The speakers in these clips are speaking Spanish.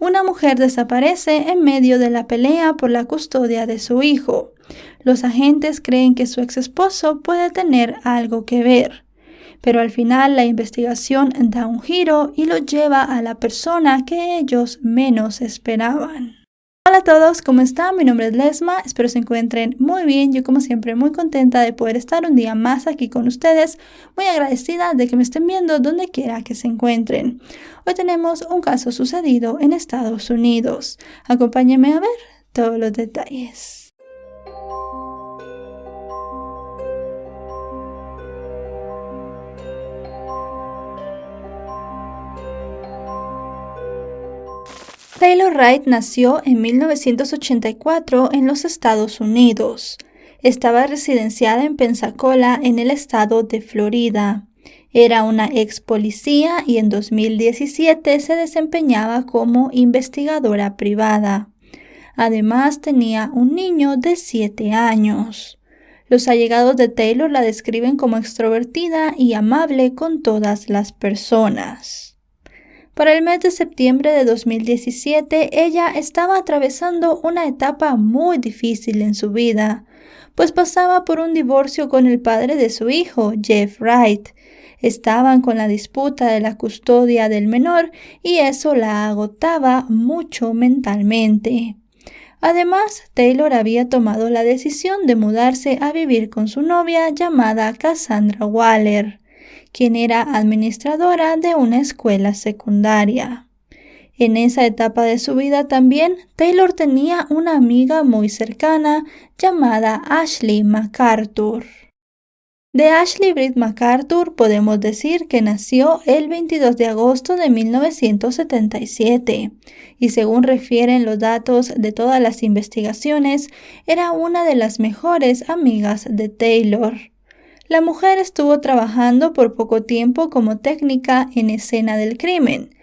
una mujer desaparece en medio de la pelea por la custodia de su hijo. Los agentes creen que su ex esposo puede tener algo que ver, pero al final la investigación da un giro y lo lleva a la persona que ellos menos esperaban. Hola a todos, ¿cómo están? Mi nombre es Lesma, espero se encuentren muy bien. Yo como siempre muy contenta de poder estar un día más aquí con ustedes, muy agradecida de que me estén viendo donde quiera que se encuentren. Hoy tenemos un caso sucedido en Estados Unidos. Acompáñenme a ver todos los detalles. Taylor Wright nació en 1984 en los Estados Unidos. Estaba residenciada en Pensacola, en el estado de Florida. Era una ex policía y en 2017 se desempeñaba como investigadora privada. Además, tenía un niño de 7 años. Los allegados de Taylor la describen como extrovertida y amable con todas las personas. Para el mes de septiembre de 2017, ella estaba atravesando una etapa muy difícil en su vida, pues pasaba por un divorcio con el padre de su hijo, Jeff Wright. Estaban con la disputa de la custodia del menor y eso la agotaba mucho mentalmente. Además, Taylor había tomado la decisión de mudarse a vivir con su novia llamada Cassandra Waller, quien era administradora de una escuela secundaria. En esa etapa de su vida también, Taylor tenía una amiga muy cercana llamada Ashley MacArthur. De Ashley Britt MacArthur podemos decir que nació el 22 de agosto de 1977 y según refieren los datos de todas las investigaciones, era una de las mejores amigas de Taylor. La mujer estuvo trabajando por poco tiempo como técnica en escena del crimen,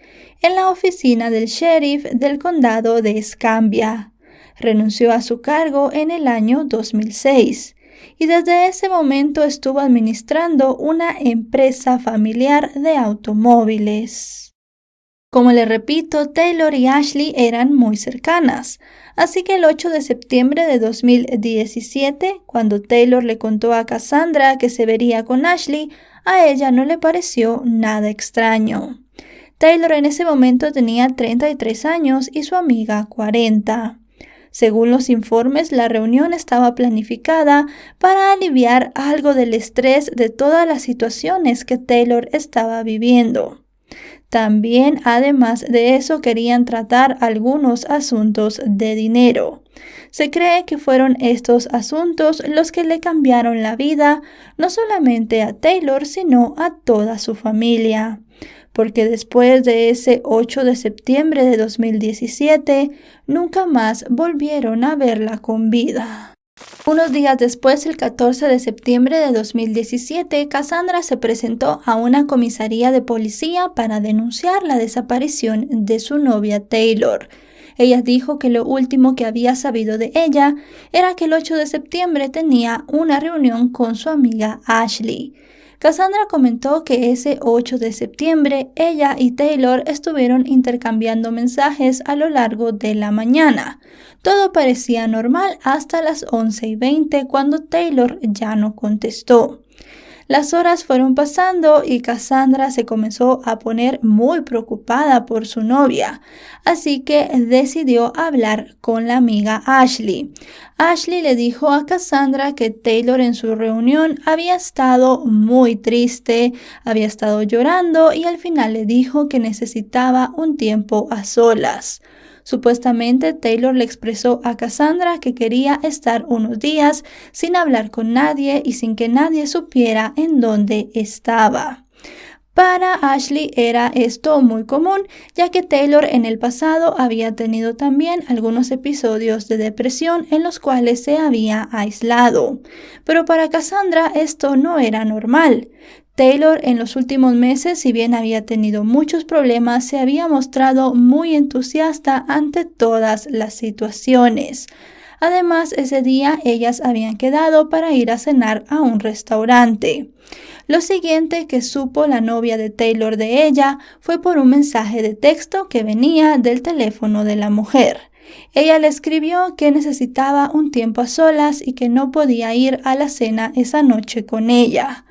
en la oficina del sheriff del condado de Escambia. Renunció a su cargo en el año 2006 y desde ese momento estuvo administrando una empresa familiar de automóviles. Como les repito, Taylor y Ashley eran muy cercanas, así que el 8 de septiembre de 2017, cuando Taylor le contó a Cassandra que se vería con Ashley, a ella no le pareció nada extraño. Taylor en ese momento tenía 33 años y su amiga 40. Según los informes, la reunión estaba planificada para aliviar algo del estrés de todas las situaciones que Taylor estaba viviendo. También, además de eso, querían tratar algunos asuntos de dinero. Se cree que fueron estos asuntos los que le cambiaron la vida, no solamente a Taylor, sino a toda su familia. Porque después de ese 8 de septiembre de 2017, nunca más volvieron a verla con vida. Unos días después, el 14 de septiembre de 2017, Cassandra se presentó a una comisaría de policía para denunciar la desaparición de su novia Taylor. Ella dijo que lo último que había sabido de ella era que el 8 de septiembre tenía una reunión con su amiga Ashley. Cassandra comentó que ese 8 de septiembre ella y Taylor estuvieron intercambiando mensajes a lo largo de la mañana. Todo parecía normal hasta las 11:20 cuando Taylor ya no contestó. Las horas fueron pasando y Cassandra se comenzó a poner muy preocupada por su novia, así que decidió hablar con la amiga Ashley. Ashley le dijo a Cassandra que Taylor en su reunión había estado muy triste, había estado llorando y al final le dijo que necesitaba un tiempo a solas. Supuestamente Taylor le expresó a Cassandra que quería estar unos días sin hablar con nadie y sin que nadie supiera en dónde estaba. Para Ashley era esto muy común, ya que Taylor en el pasado había tenido también algunos episodios de depresión en los cuales se había aislado. Pero para Cassandra esto no era normal. Taylor en los últimos meses, si bien había tenido muchos problemas, se había mostrado muy entusiasta ante todas las situaciones. Además, ese día ellas habían quedado para ir a cenar a un restaurante. Lo siguiente que supo la novia de Taylor de ella fue por un mensaje de texto que venía del teléfono de la mujer. Ella le escribió que necesitaba un tiempo a solas y que no podía ir a la cena esa noche con ella.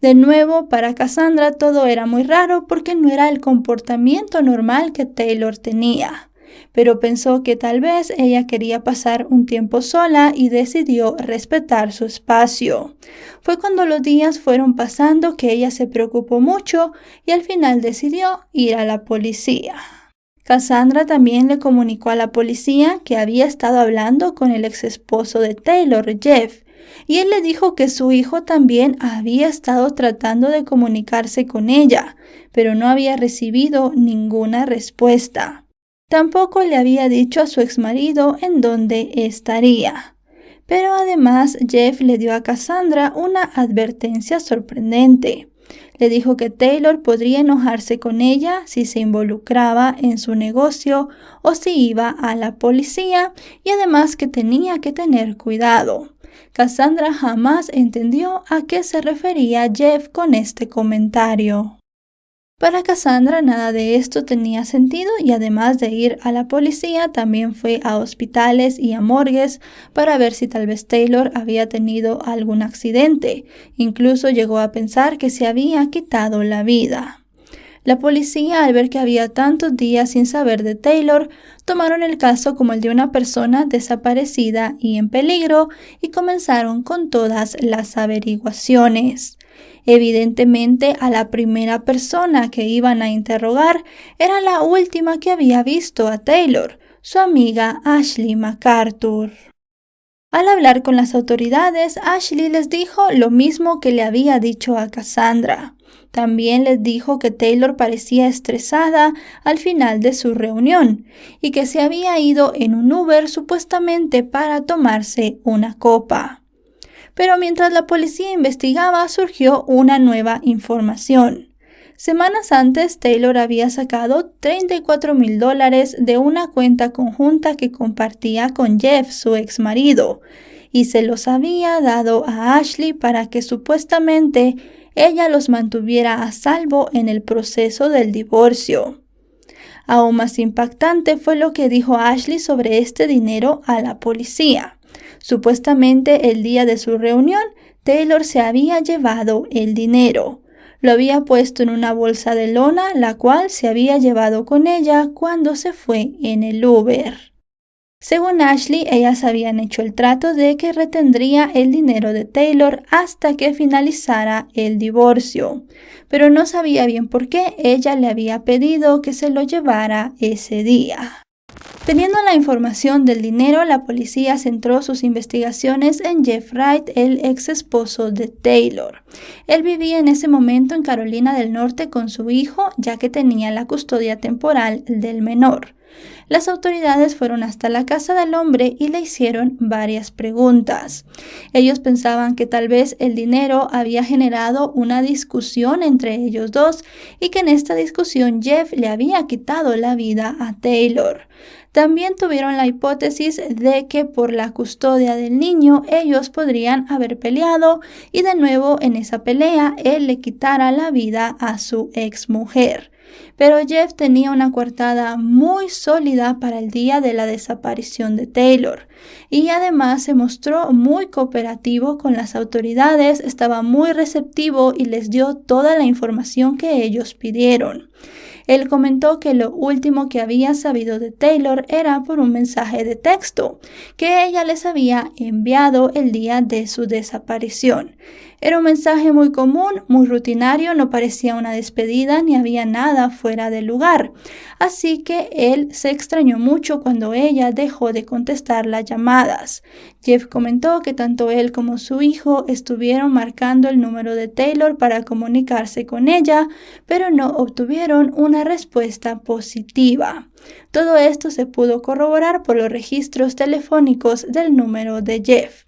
De nuevo, para Cassandra todo era muy raro porque no era el comportamiento normal que Taylor tenía. Pero pensó que tal vez ella quería pasar un tiempo sola y decidió respetar su espacio. Fue cuando los días fueron pasando que ella se preocupó mucho y al final decidió ir a la policía. Cassandra también le comunicó a la policía que había estado hablando con el ex esposo de Taylor, Jeff, y él le dijo que su hijo también había estado tratando de comunicarse con ella, pero no había recibido ninguna respuesta. Tampoco le había dicho a su exmarido en dónde estaría. Pero además Jeff le dio a Cassandra una advertencia sorprendente. Le dijo que Taylor podría enojarse con ella si se involucraba en su negocio o si iba a la policía y además que tenía que tener cuidado. Cassandra jamás entendió a qué se refería Jeff con este comentario. Para Cassandra nada de esto tenía sentido y además de ir a la policía también fue a hospitales y a morgues para ver si tal vez Taylor había tenido algún accidente. Incluso llegó a pensar que se había quitado la vida. La policía, al ver que había tantos días sin saber de Taylor, tomaron el caso como el de una persona desaparecida y en peligro y comenzaron con todas las averiguaciones. Evidentemente, a la primera persona que iban a interrogar era la última que había visto a Taylor, su amiga Ashley MacArthur. Al hablar con las autoridades, Ashley les dijo lo mismo que le había dicho a Cassandra. También les dijo que Taylor parecía estresada al final de su reunión y que se había ido en un Uber supuestamente para tomarse una copa. Pero mientras la policía investigaba, surgió una nueva información. Semanas antes, Taylor había sacado $34,000 de una cuenta conjunta que compartía con Jeff, su exmarido, y se los había dado a Ashley para que supuestamente ella los mantuviera a salvo en el proceso del divorcio. Aún más impactante fue lo que dijo Ashley sobre este dinero a la policía. Supuestamente el día de su reunión, Taylor se había llevado el dinero. Lo había puesto en una bolsa de lona, la cual se había llevado con ella cuando se fue en el Uber. Según Ashley, ellas habían hecho el trato de que retendría el dinero de Taylor hasta que finalizara el divorcio, pero no sabía bien por qué ella le había pedido que se lo llevara ese día. Teniendo la información del dinero, la policía centró sus investigaciones en Jeff Wright, el ex esposo de Taylor. Él vivía en ese momento en Carolina del Norte con su hijo, ya que tenía la custodia temporal del menor. Las autoridades fueron hasta la casa del hombre y le hicieron varias preguntas. Ellos pensaban que tal vez el dinero había generado una discusión entre ellos dos y que en esta discusión Jeff le había quitado la vida a Taylor. También tuvieron la hipótesis de que por la custodia del niño ellos podrían haber peleado y de nuevo en esa pelea él le quitara la vida a su exmujer. Pero Jeff tenía una coartada muy sólida para el día de la desaparición de Taylor y además se mostró muy cooperativo con las autoridades, estaba muy receptivo y les dio toda la información que ellos pidieron. Él comentó que lo último que había sabido de Taylor era por un mensaje de texto que ella les había enviado el día de su desaparición. Era un mensaje muy común, muy rutinario, no parecía una despedida ni había nada fuera de lugar. Así que él se extrañó mucho cuando ella dejó de contestar las llamadas. Jeff comentó que tanto él como su hijo estuvieron marcando el número de Taylor para comunicarse con ella, pero no obtuvieron una respuesta positiva. Todo esto se pudo corroborar por los registros telefónicos del número de Jeff.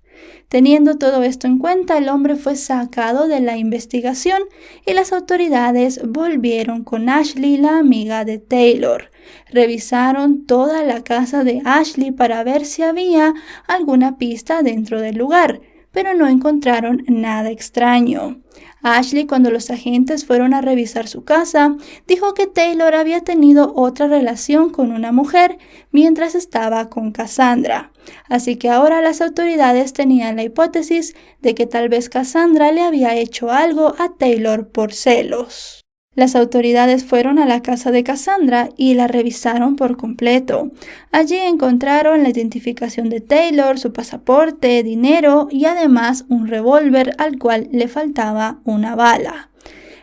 Teniendo todo esto en cuenta, el hombre fue sacado de la investigación y las autoridades volvieron con Ashley, la amiga de Taylor. Revisaron toda la casa de Ashley para ver si había alguna pista dentro del lugar, pero no encontraron nada extraño. Ashley, cuando los agentes fueron a revisar su casa, dijo que Taylor había tenido otra relación con una mujer mientras estaba con Cassandra. Así que ahora las autoridades tenían la hipótesis de que tal vez Cassandra le había hecho algo a Taylor por celos. Las autoridades fueron a la casa de Cassandra y la revisaron por completo. Allí encontraron la identificación de Taylor, su pasaporte, dinero y además un revólver al cual le faltaba una bala.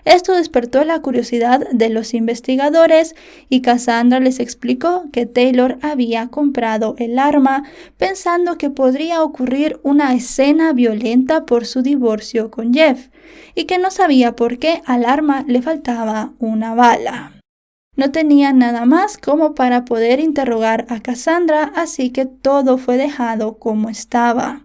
Esto despertó la curiosidad de los investigadores y Cassandra les explicó que Taylor había comprado el arma pensando que podría ocurrir una escena violenta por su divorcio con Jeff y que no sabía por qué al arma le faltaba una bala. No tenía nada más como para poder interrogar a Cassandra, así que todo fue dejado como estaba.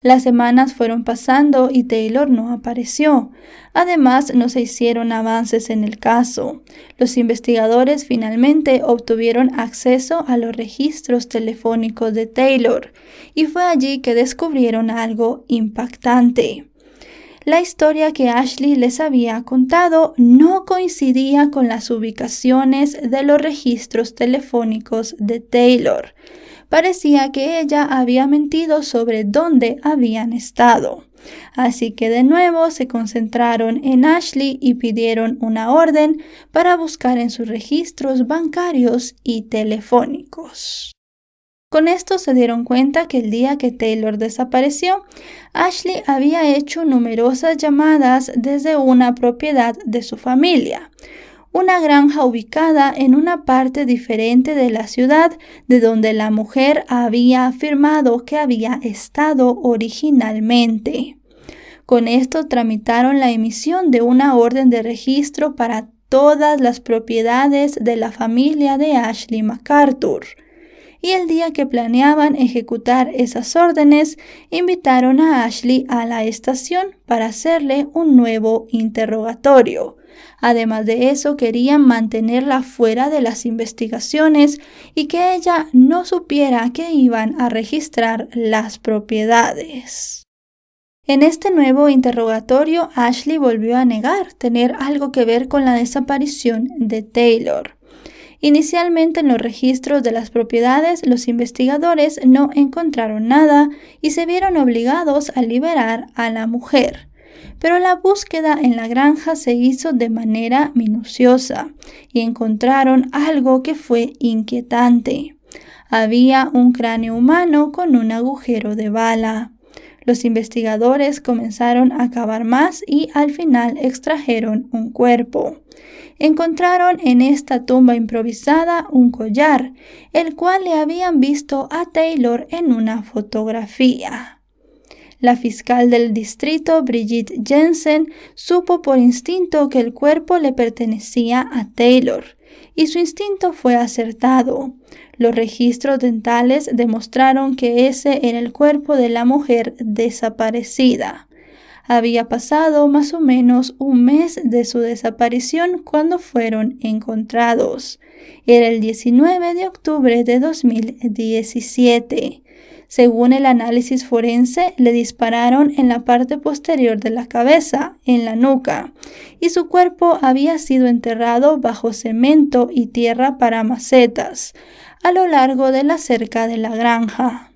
Las semanas fueron pasando y Taylor no apareció. Además, no se hicieron avances en el caso. Los investigadores finalmente obtuvieron acceso a los registros telefónicos de Taylor y fue allí que descubrieron algo impactante. La historia que Ashley les había contado no coincidía con las ubicaciones de los registros telefónicos de Taylor. Parecía que ella había mentido sobre dónde habían estado. Así que de nuevo se concentraron en Ashley y pidieron una orden para buscar en sus registros bancarios y telefónicos. Con esto se dieron cuenta que el día que Taylor desapareció, Ashley había hecho numerosas llamadas desde una propiedad de su familia, una granja ubicada en una parte diferente de la ciudad de donde la mujer había afirmado que había estado originalmente. Con esto tramitaron la emisión de una orden de registro para todas las propiedades de la familia de Ashley MacArthur. Y el día que planeaban ejecutar esas órdenes, invitaron a Ashley a la estación para hacerle un nuevo interrogatorio. Además de eso, querían mantenerla fuera de las investigaciones y que ella no supiera que iban a registrar las propiedades. En este nuevo interrogatorio, Ashley volvió a negar tener algo que ver con la desaparición de Taylor. Inicialmente en los registros de las propiedades, los investigadores no encontraron nada y se vieron obligados a liberar a la mujer. Pero la búsqueda en la granja se hizo de manera minuciosa y encontraron algo que fue inquietante. Había un cráneo humano con un agujero de bala. Los investigadores comenzaron a cavar más y al final extrajeron un cuerpo. Encontraron en esta tumba improvisada un collar, el cual le habían visto a Taylor en una fotografía. La fiscal del distrito, Brigitte Jensen, supo por instinto que el cuerpo le pertenecía a Taylor, y su instinto fue acertado. Los registros dentales demostraron que ese era el cuerpo de la mujer desaparecida. Había pasado más o menos un mes de su desaparición cuando fueron encontrados. Era el 19 de octubre de 2017. Según el análisis forense, le dispararon en la parte posterior de la cabeza, en la nuca, y su cuerpo había sido enterrado bajo cemento y tierra para macetas, a lo largo de la cerca de la granja.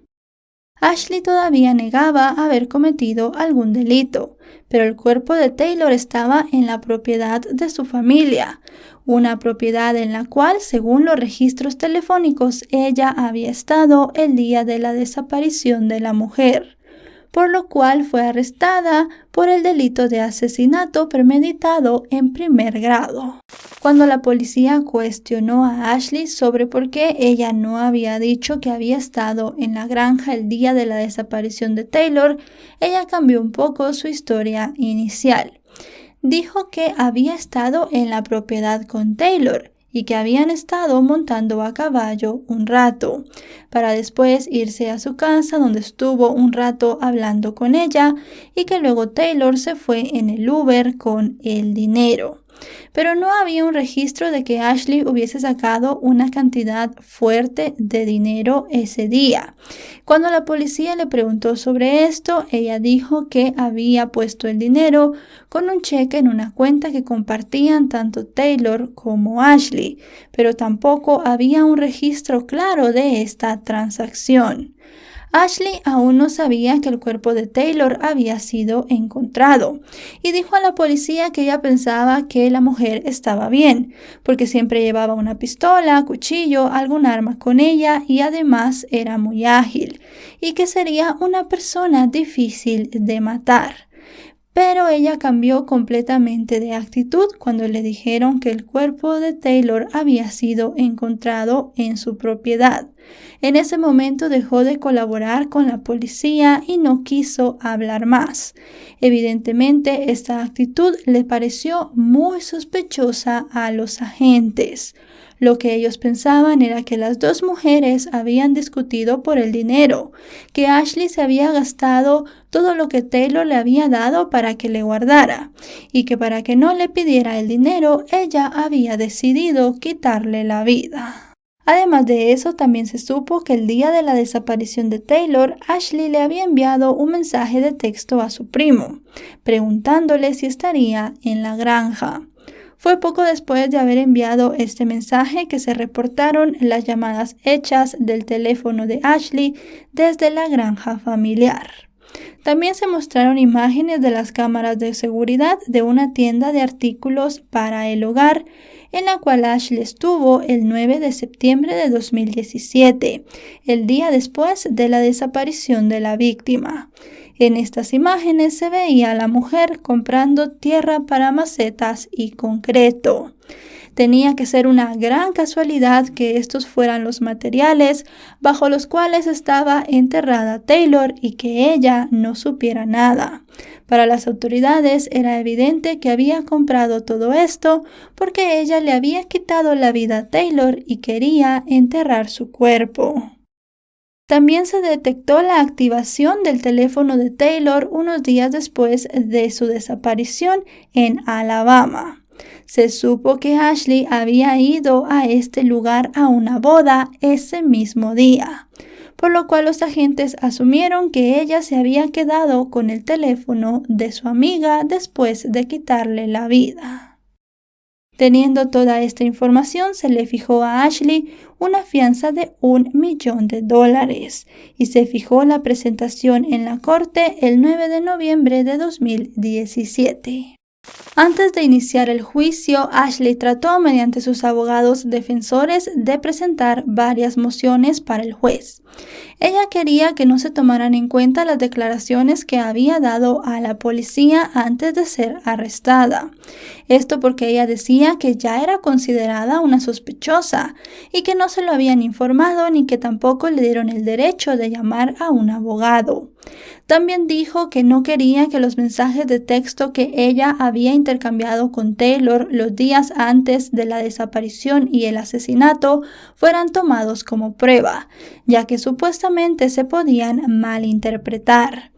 Ashley todavía negaba haber cometido algún delito, pero el cuerpo de Taylor estaba en la propiedad de su familia, una propiedad en la cual, según los registros telefónicos, ella había estado el día de la desaparición de la mujer, por lo cual fue arrestada por el delito de asesinato premeditado en primer grado. Cuando la policía cuestionó a Ashley sobre por qué ella no había dicho que había estado en la granja el día de la desaparición de Taylor, ella cambió un poco su historia inicial. Dijo que había estado en la propiedad con Taylor y que habían estado montando a caballo un rato, para después irse a su casa donde estuvo un rato hablando con ella y que luego Taylor se fue en el Uber con el dinero. Pero no había un registro de que Ashley hubiese sacado una cantidad fuerte de dinero ese día. Cuando la policía le preguntó sobre esto, ella dijo que había puesto el dinero con un cheque en una cuenta que compartían tanto Taylor como Ashley, pero tampoco había un registro claro de esta transacción. Ashley aún no sabía que el cuerpo de Taylor había sido encontrado y dijo a la policía que ella pensaba que la mujer estaba bien, porque siempre llevaba una pistola, cuchillo, algún arma con ella y además era muy ágil y que sería una persona difícil de matar. Pero ella cambió completamente de actitud cuando le dijeron que el cuerpo de Taylor había sido encontrado en su propiedad. En ese momento dejó de colaborar con la policía y no quiso hablar más. Evidentemente, esta actitud le pareció muy sospechosa a los agentes. Lo que ellos pensaban era que las dos mujeres habían discutido por el dinero, que Ashley se había gastado todo lo que Taylor le había dado para que le guardara, y que para que no le pidiera el dinero, ella había decidido quitarle la vida. Además de eso, también se supo que el día de la desaparición de Taylor, Ashley le había enviado un mensaje de texto a su primo, preguntándole si estaría en la granja. Fue poco después de haber enviado este mensaje que se reportaron las llamadas hechas del teléfono de Ashley desde la granja familiar. También se mostraron imágenes de las cámaras de seguridad de una tienda de artículos para el hogar, en la cual Ashley estuvo el 9 de septiembre de 2017, el día después de la desaparición de la víctima. En estas imágenes se veía a la mujer comprando tierra para macetas y concreto. Tenía que ser una gran casualidad que estos fueran los materiales bajo los cuales estaba enterrada Taylor y que ella no supiera nada. Para las autoridades era evidente que había comprado todo esto porque ella le había quitado la vida a Taylor y quería enterrar su cuerpo. También se detectó la activación del teléfono de Taylor unos días después de su desaparición en Alabama. Se supo que Ashley había ido a este lugar a una boda ese mismo día, por lo cual los agentes asumieron que ella se había quedado con el teléfono de su amiga después de quitarle la vida. Teniendo toda esta información, se le fijó a Ashley una fianza de $1 millón y se fijó la presentación en la corte el 9 de noviembre de 2017. Antes de iniciar el juicio, Ashley trató mediante sus abogados defensores de presentar varias mociones para el juez. Ella quería que no se tomaran en cuenta las declaraciones que había dado a la policía antes de ser arrestada. Esto porque ella decía que ya era considerada una sospechosa y que no se lo habían informado ni que tampoco le dieron el derecho de llamar a un abogado. También dijo que no quería que los mensajes de texto que ella había intercambiado con Taylor los días antes de la desaparición y el asesinato fueran tomados como prueba, ya que supuestamente se podían malinterpretar.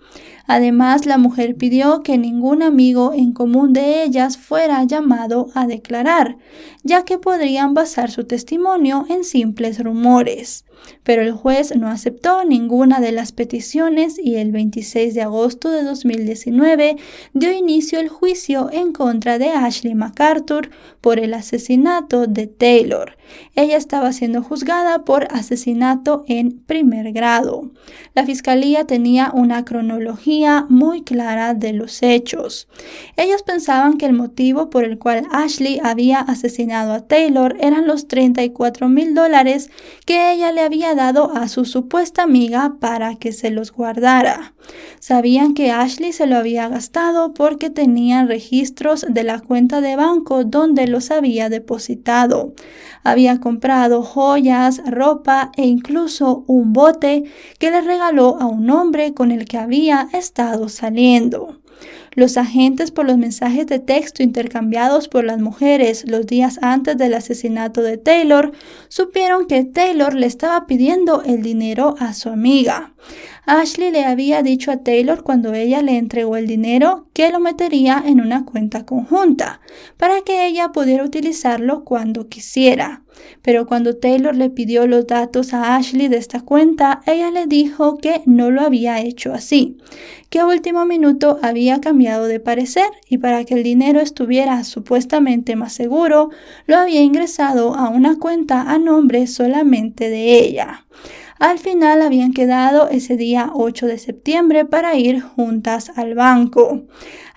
Además, la mujer pidió que ningún amigo en común de ellas fuera llamado a declarar, ya que podrían basar su testimonio en simples rumores. Pero el juez no aceptó ninguna de las peticiones y el 26 de agosto de 2019 dio inicio el juicio en contra de Ashley McArthur por el asesinato de Taylor. Ella estaba siendo juzgada por asesinato en primer grado. La fiscalía tenía una cronología muy clara de los hechos. Ellos pensaban que el motivo por el cual Ashley había asesinado a Taylor eran los $34,000 que ella le había dado a su supuesta amiga para que se los guardara. Sabían que Ashley se lo había gastado porque tenían registros de la cuenta de banco donde los había depositado. Había comprado joyas, ropa e incluso un bote que le regaló a un hombre con el que había estado saliendo. Los agentes, por los mensajes de texto intercambiados por las mujeres los días antes del asesinato de Taylor, supieron que Taylor le estaba pidiendo el dinero a su amiga. Ashley le había dicho a Taylor cuando ella le entregó el dinero que lo metería en una cuenta conjunta para que ella pudiera utilizarlo cuando quisiera. Pero cuando Taylor le pidió los datos a Ashley de esta cuenta, ella le dijo que no lo había hecho así, que a último minuto había cambiado de parecer y para que el dinero estuviera supuestamente más seguro, lo había ingresado a una cuenta a nombre solamente de ella. Al final habían quedado ese día 8 de septiembre para ir juntas al banco.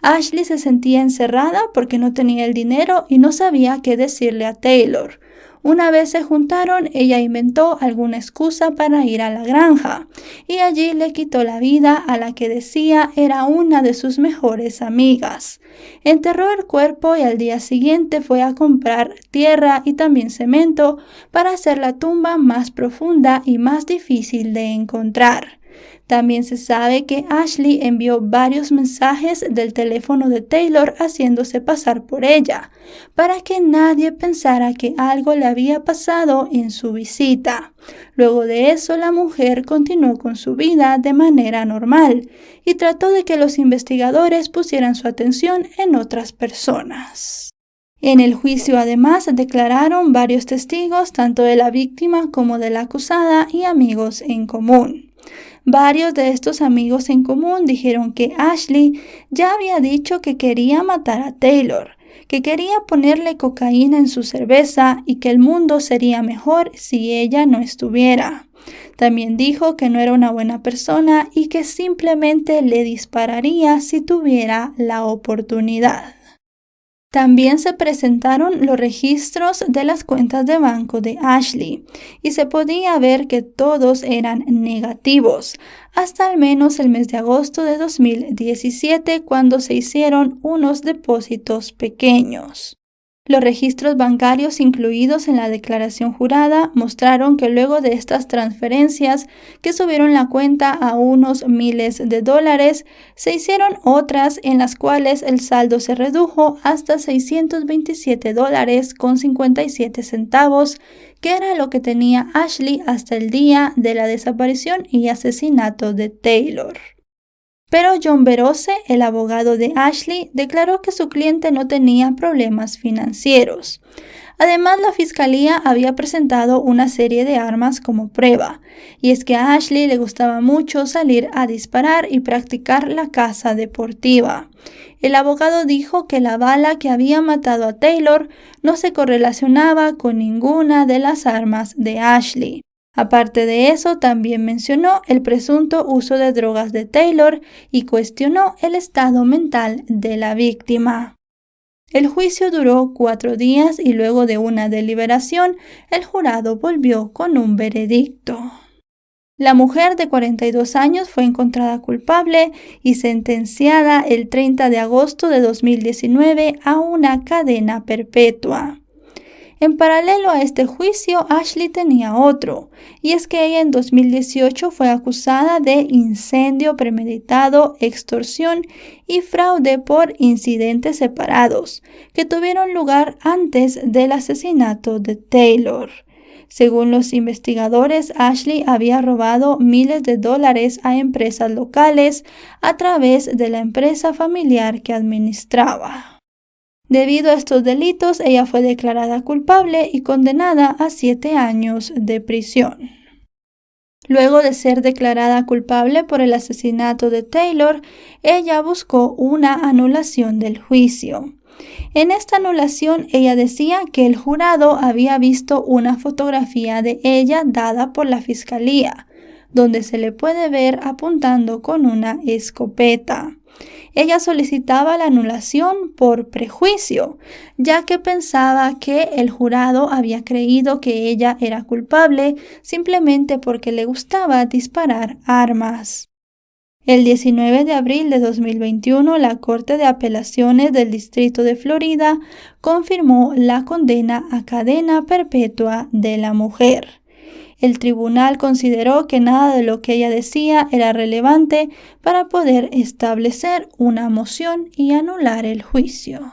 Ashley se sentía encerrada porque no tenía el dinero y no sabía qué decirle a Taylor. Una vez se juntaron, ella inventó alguna excusa para ir a la granja y allí le quitó la vida a la que decía era una de sus mejores amigas. Enterró el cuerpo y al día siguiente fue a comprar tierra y también cemento para hacer la tumba más profunda y más difícil de encontrar. También se sabe que Ashley envió varios mensajes del teléfono de Taylor haciéndose pasar por ella, para que nadie pensara que algo le había pasado en su visita. Luego de eso, la mujer continuó con su vida de manera normal y trató de que los investigadores pusieran su atención en otras personas. En el juicio, además, declararon varios testigos, tanto de la víctima como de la acusada y amigos en común. Varios de estos amigos en común dijeron que Ashley ya había dicho que quería matar a Taylor, que quería ponerle cocaína en su cerveza y que el mundo sería mejor si ella no estuviera. También dijo que no era una buena persona y que simplemente le dispararía si tuviera la oportunidad. También se presentaron los registros de las cuentas de banco de Ashley y se podía ver que todos eran negativos, hasta al menos el mes de agosto de 2017 cuando se hicieron unos depósitos pequeños. Los registros bancarios incluidos en la declaración jurada mostraron que luego de estas transferencias que subieron la cuenta a unos miles de dólares, se hicieron otras en las cuales el saldo se redujo hasta $627.57, que era lo que tenía Ashley hasta el día de la desaparición y asesinato de Taylor. Pero John Verose, el abogado de Ashley, declaró que su cliente no tenía problemas financieros. Además, la fiscalía había presentado una serie de armas como prueba, y es que a Ashley le gustaba mucho salir a disparar y practicar la caza deportiva. El abogado dijo que la bala que había matado a Taylor no se correlacionaba con ninguna de las armas de Ashley. Aparte de eso, también mencionó el presunto uso de drogas de Taylor y cuestionó el estado mental de la víctima. El juicio duró 4 días y luego de una deliberación, el jurado volvió con un veredicto. La mujer de 42 años fue encontrada culpable y sentenciada el 30 de agosto de 2019 a una cadena perpetua. En paralelo a este juicio, Ashley tenía otro, y es que ella en 2018 fue acusada de incendio premeditado, extorsión y fraude por incidentes separados, que tuvieron lugar antes del asesinato de Taylor. Según los investigadores, Ashley había robado miles de dólares a empresas locales a través de la empresa familiar que administraba. Debido a estos delitos, ella fue declarada culpable y condenada a 7 años de prisión. Luego de ser declarada culpable por el asesinato de Taylor, ella buscó una anulación del juicio. En esta anulación, ella decía que el jurado había visto una fotografía de ella dada por la fiscalía, donde se le puede ver apuntando con una escopeta. Ella solicitaba la anulación por prejuicio, ya que pensaba que el jurado había creído que ella era culpable simplemente porque le gustaba disparar armas. El 19 de abril de 2021, la Corte de Apelaciones del Distrito de Florida confirmó la condena a cadena perpetua de la mujer. El tribunal consideró que nada de lo que ella decía era relevante para poder establecer una moción y anular el juicio.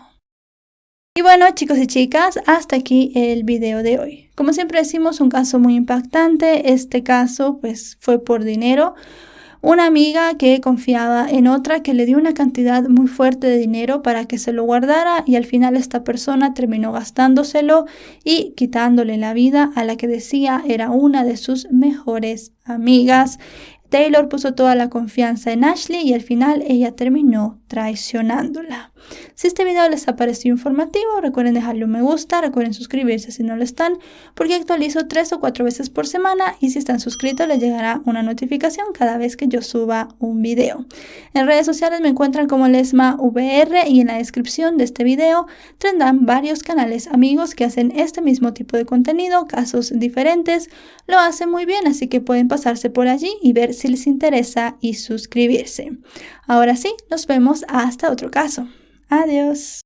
Y bueno, chicos y chicas, hasta aquí el video de hoy. Como siempre decimos, un caso muy impactante. Este caso pues fue por dinero. Una amiga que confiaba en otra que le dio una cantidad muy fuerte de dinero para que se lo guardara y al final esta persona terminó gastándoselo y quitándole la vida a la que decía era una de sus mejores amigas. Taylor puso toda la confianza en Ashley y al final ella terminó traicionándola. Si este video les ha parecido informativo, recuerden dejarle un me gusta, recuerden suscribirse si no lo están, porque actualizo 3 o 4 veces por semana y si están suscritos les llegará una notificación cada vez que yo suba un video. En redes sociales me encuentran como LesmaVR y en la descripción de este video tendrán varios canales amigos que hacen este mismo tipo de contenido, casos diferentes, lo hacen muy bien, así que pueden pasarse por allí y ver si les interesa y suscribirse. Ahora sí, nos vemos hasta otro caso. Adiós.